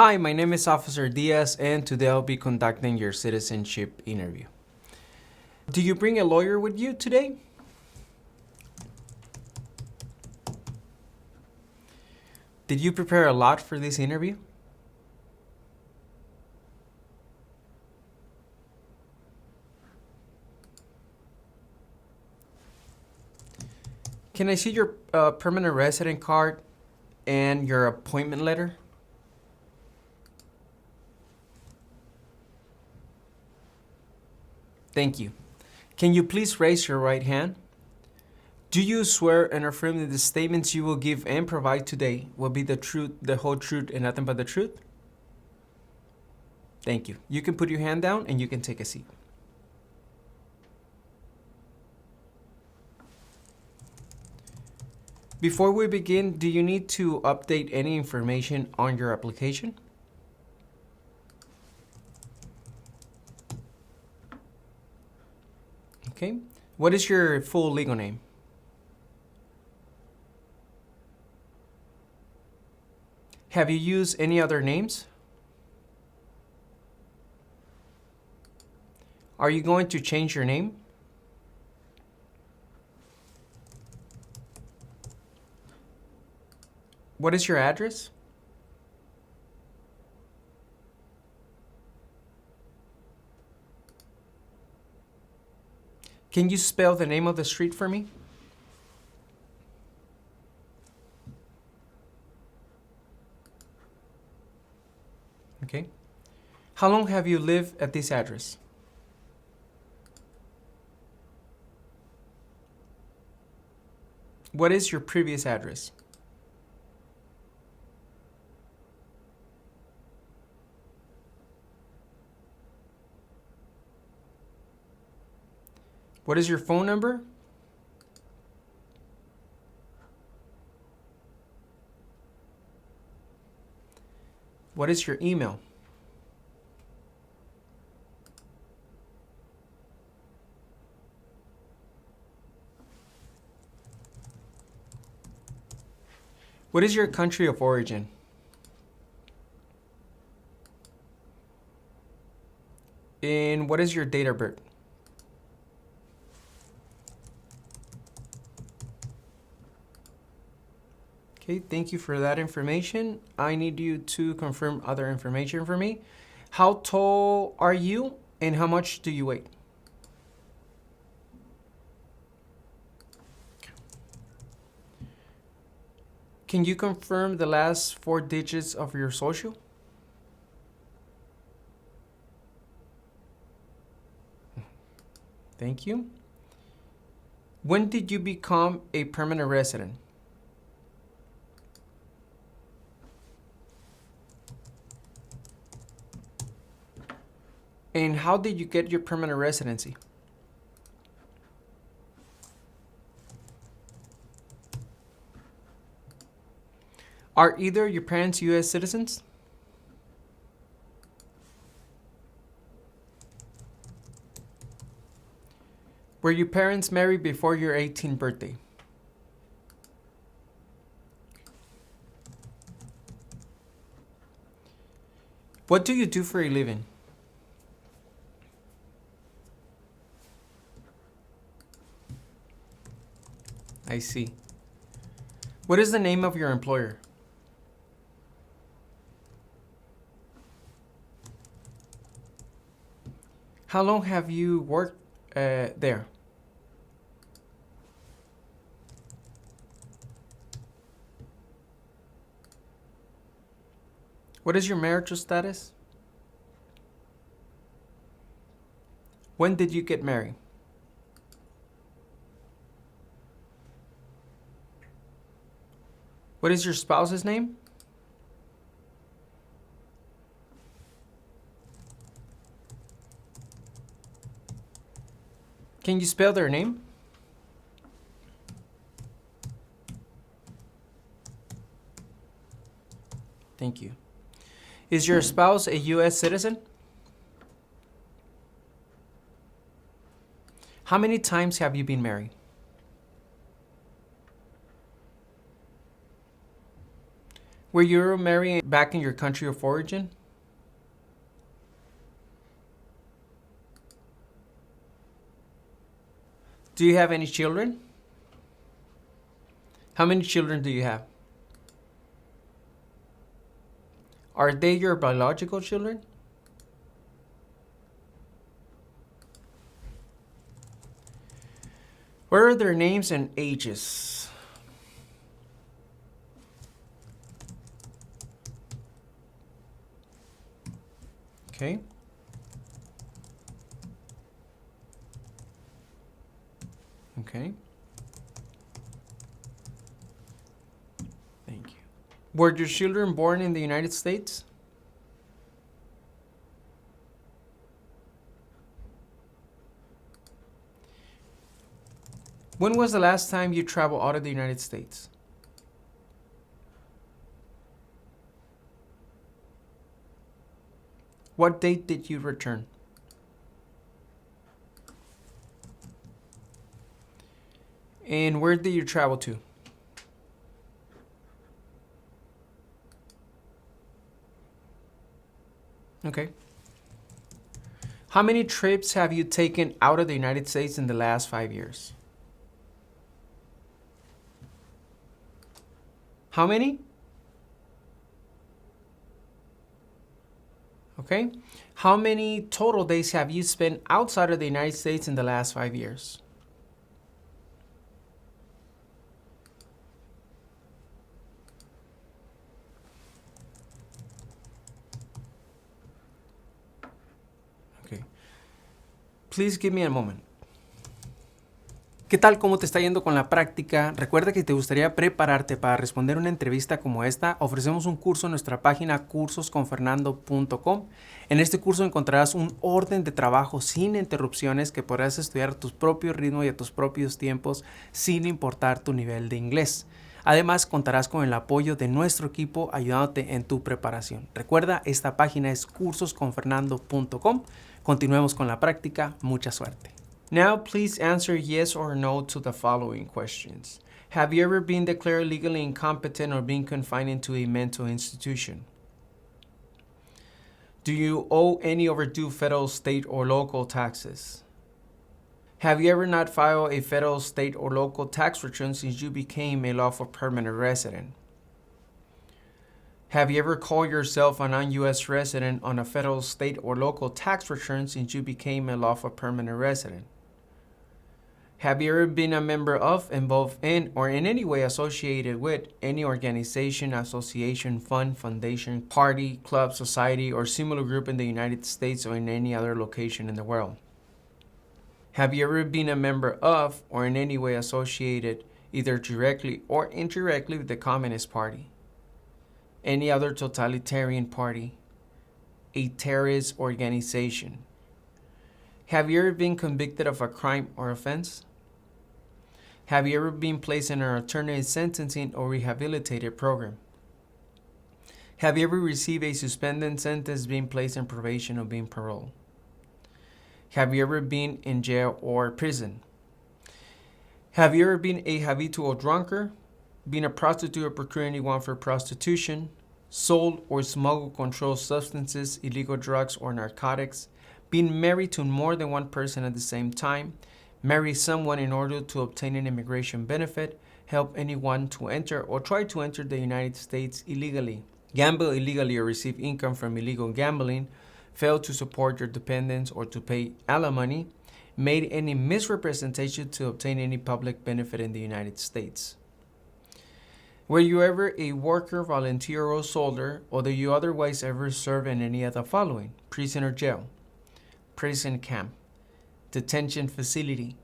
Hi, my name is Officer Diaz, and today I'll be conducting your citizenship interview. Do you bring a lawyer with you today? Did you prepare a lot for this interview? Can I see your permanent resident card and your appointment letter? Thank you. Can you please raise your right hand? Do you swear and affirm that the statements you will give and provide today will be the truth, the whole truth, and nothing but the truth? Thank you. You can put your hand down and you can take a seat. Before we begin, do you need to update any information on your application? Okay. What is your full legal name? Have you used any other names? Are you going to change your name? What is your address? Can you spell the name of the street for me? Okay. How long have you lived at this address? What is your previous address? What is your phone number? What is your email? What is your country of origin? And what is your date of birth? Okay, thank you for that information. I need you to confirm other information for me. How tall are you and how much do you weigh? Can you confirm the last 4 digits of your social? Thank you. When did you become a permanent resident? And how did you get your permanent residency? Are either your parents U.S. citizens? Were your parents married before your 18th birthday? What do you do for a living? I see. What is the name of your employer? How long have you worked there? What is your marital status? When did you get married? What is your spouse's name? Can you spell their name? Thank you. Is your spouse a U.S. citizen? How many times have you been married? Were you married back in your country of origin? Do you have any children? How many children do you have? Are they your biological children? What are their names and ages? Okay. Okay. Thank you. Were your children born in the United States? When was the last time you traveled out of the United States? What date did you return? And where did you travel to? Okay. How many trips have you taken out of the United States in the last 5 years? How many? Okay. How many total days have you spent outside of the United States in the last 5 years? Okay. Please give me a moment. ¿Qué tal? ¿Cómo te está yendo con la práctica? Recuerda que te gustaría prepararte para responder una entrevista como esta. Ofrecemos un curso en nuestra página cursosconfernando.com. En este curso encontrarás un orden de trabajo sin interrupciones que podrás estudiar a tu propio ritmo y a tus propios tiempos sin importar tu nivel de inglés. Además, contarás con el apoyo de nuestro equipo ayudándote en tu preparación. Recuerda, esta página es cursosconfernando.com. Continuemos con la práctica. Mucha suerte. Now, please answer yes or no to the following questions. Have you ever been declared legally incompetent or been confined into a mental institution? Do you owe any overdue federal, state, or local taxes? Have you ever not filed a federal, state, or local tax return since you became a lawful permanent resident? Have you ever called yourself a non-U.S. resident on a federal, state, or local tax return since you became a lawful permanent resident? Have you ever been a member of, involved in, or in any way associated with any organization, association, fund, foundation, party, club, society, or similar group in the United States or in any other location in the world? Have you ever been a member of, or in any way associated, either directly or indirectly, with the Communist Party, any other totalitarian party, a terrorist organization? Have you ever been convicted of a crime or offense? Have you ever been placed in an alternative sentencing or rehabilitative program? Have you ever received a suspended sentence, being placed in probation, or being paroled? Have you ever been in jail or prison? Have you ever been a habitual drunkard, been a prostitute or procured anyone for prostitution, sold or smuggled controlled substances, illegal drugs, or narcotics, been married to more than one person at the same time, marry someone in order to obtain an immigration benefit, help anyone to enter or try to enter the United States illegally, gamble illegally or receive income from illegal gambling, fail to support your dependents or to pay alimony, made any misrepresentation to obtain any public benefit in the United States. Were you ever a worker, volunteer, or soldier, or do you otherwise ever serve in any of the following? Prison or jail, prison camp, detention facility,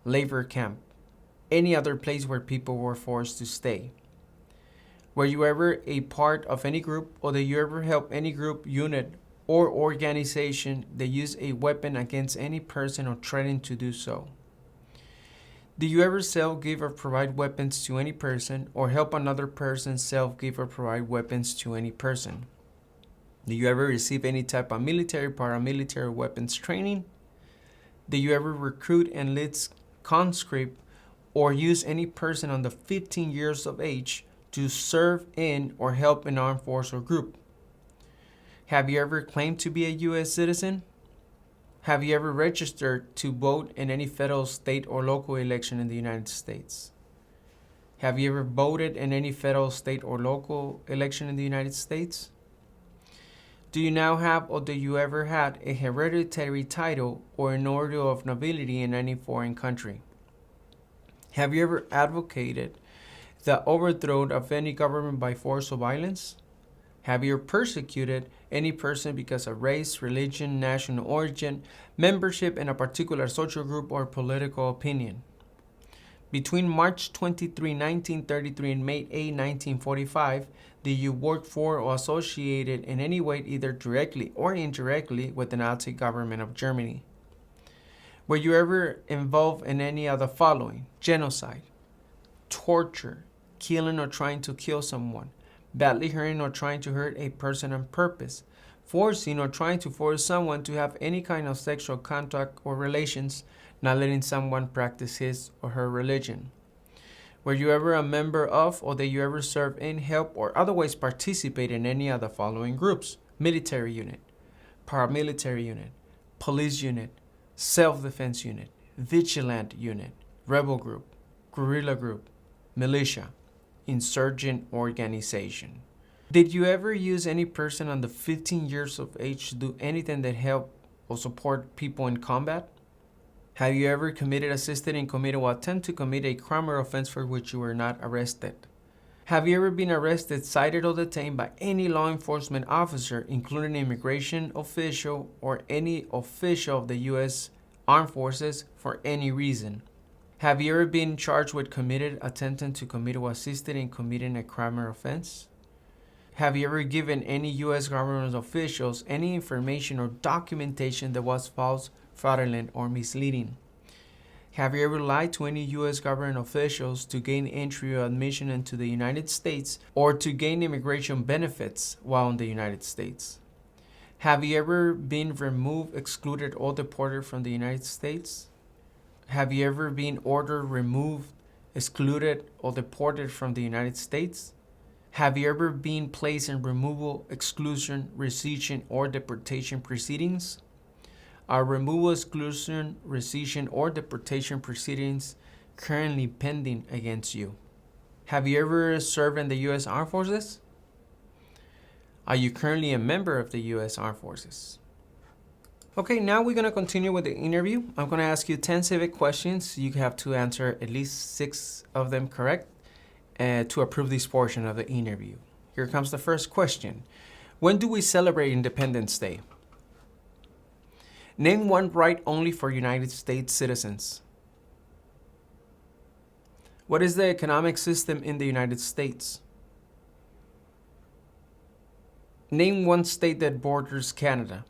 labor camp, any other place where people were forced to stay? Were you ever a part of any group, or did you ever help any group, unit, or organization that used a weapon against any person or threatened to do so? Did you ever sell, give, or provide weapons to any person, or help another person sell, give, or provide weapons to any person? Did you ever receive any type of military, paramilitary weapons training? Did you ever recruit, enlist, conscript, or use any person under 15 years of age to serve in or help an armed force or group? Have you ever claimed to be a U.S. citizen? Have you ever registered to vote in any federal, state, or local election in the United States? Have you ever voted in any federal, state, or local election in the United States? Do you now have or do you ever had a hereditary title or an order of nobility in any foreign country? Have you ever advocated the overthrow of any government by force or violence? Have you persecuted any person because of race, religion, national origin, membership in a particular social group, or political opinion? Between March 23, 1933 and May 8, 1945, did you work for or associated in any way, either directly or indirectly, with the Nazi government of Germany? Were you ever involved in any of the following: genocide, torture, killing or trying to kill someone, badly hurting or trying to hurt a person on purpose, forcing or trying to force someone to have any kind of sexual contact or relations, not letting someone practice his or her religion? Were you ever a member of, or did you ever serve in, help, or otherwise participate in any of the following groups: military unit, paramilitary unit, police unit, self-defense unit, vigilant unit, rebel group, guerrilla group, militia, insurgent organization? Did you ever use any person under 15 years of age to do anything that help or support people in combat? Have you ever committed, assisted in, committed, or attempt to commit a crime or offense for which you were not arrested? Have you ever been arrested, cited, or detained by any law enforcement officer, including an immigration official or any official of the U.S. Armed Forces, for any reason? Have you ever been charged with committed, attempting to commit, or assisted in committing a crime or offense? Have you ever given any U.S. government officials any information or documentation that was false, fraudulent, or misleading? Have you ever lied to any U.S. government officials to gain entry or admission into the United States, or to gain immigration benefits while in the United States? Have you ever been removed, excluded, or deported from the United States? Have you ever been ordered, removed, excluded, or deported from the United States? Have you ever been placed in removal, exclusion, rescission, or deportation proceedings? Are removal, exclusion, rescission, or deportation proceedings currently pending against you? Have you ever served in the U.S. Armed Forces? Are you currently a member of the U.S. Armed Forces? Okay, now we're going to continue with the interview. I'm going to ask you 10 civic questions. You have to answer at least 6 of them correct to approve this portion of the interview. Here comes the first question. When do we celebrate Independence Day? Name one right only for United States citizens. What is the economic system in the United States? Name one state that borders Canada.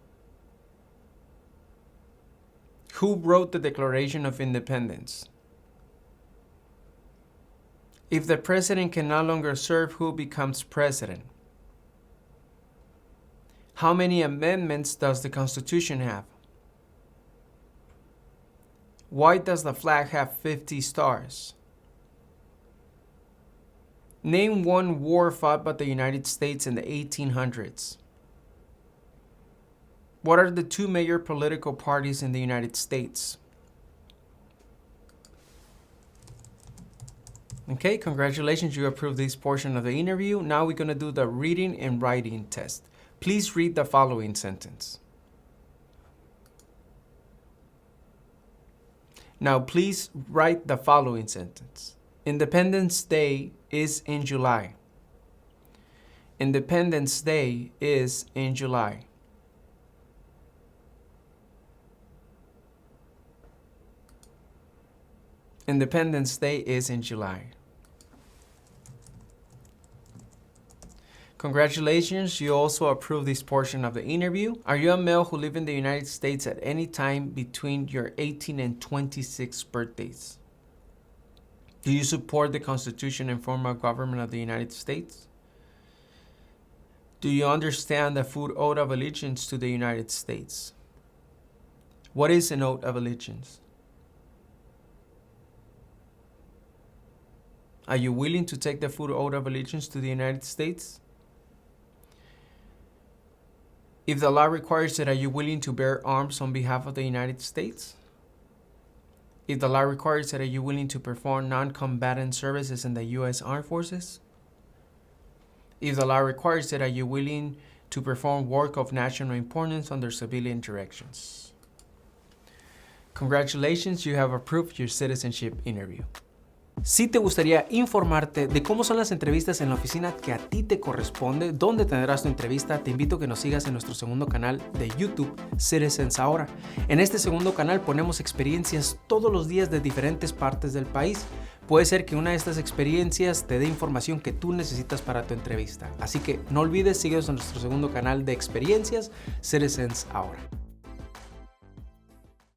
Who wrote the Declaration of Independence? If the president can no longer serve, who becomes president? How many amendments does the Constitution have? Why does the flag have 50 stars? Name one war fought by the United States in the 1800s. What are the 2 major political parties in the United States? Okay, congratulations, you approved this portion of the interview. Now we're going to do the reading and writing test. Please read the following sentence. Now please write the following sentence. Independence Day is in July. Independence Day is in July. Independence Day is in July. Congratulations, you also approved this portion of the interview. Are you a male who lived in the United States at any time between your 18th and 26th birthdays? Do you support the Constitution and form of government of the United States? Do you understand the full oath of allegiance to the United States? What is an oath of allegiance? Are you willing to take the full oath of allegiance to the United States? If the law requires it, are you willing to bear arms on behalf of the United States? If the law requires it, are you willing to perform non-combatant services in the U.S. Armed Forces? If the law requires it, are you willing to perform work of national importance under civilian directions? Congratulations, you have approved your citizenship interview. Si te gustaría informarte de cómo son las entrevistas en la oficina que a ti te corresponde, dónde tendrás tu entrevista, te invito a que nos sigas en nuestro segundo canal de YouTube, Citizens Ahora. En este segundo canal ponemos experiencias todos los días de diferentes partes del país. Puede ser que una de estas experiencias te dé información que tú necesitas para tu entrevista. Así que no olvides, síguenos en nuestro segundo canal de experiencias, Citizens Ahora.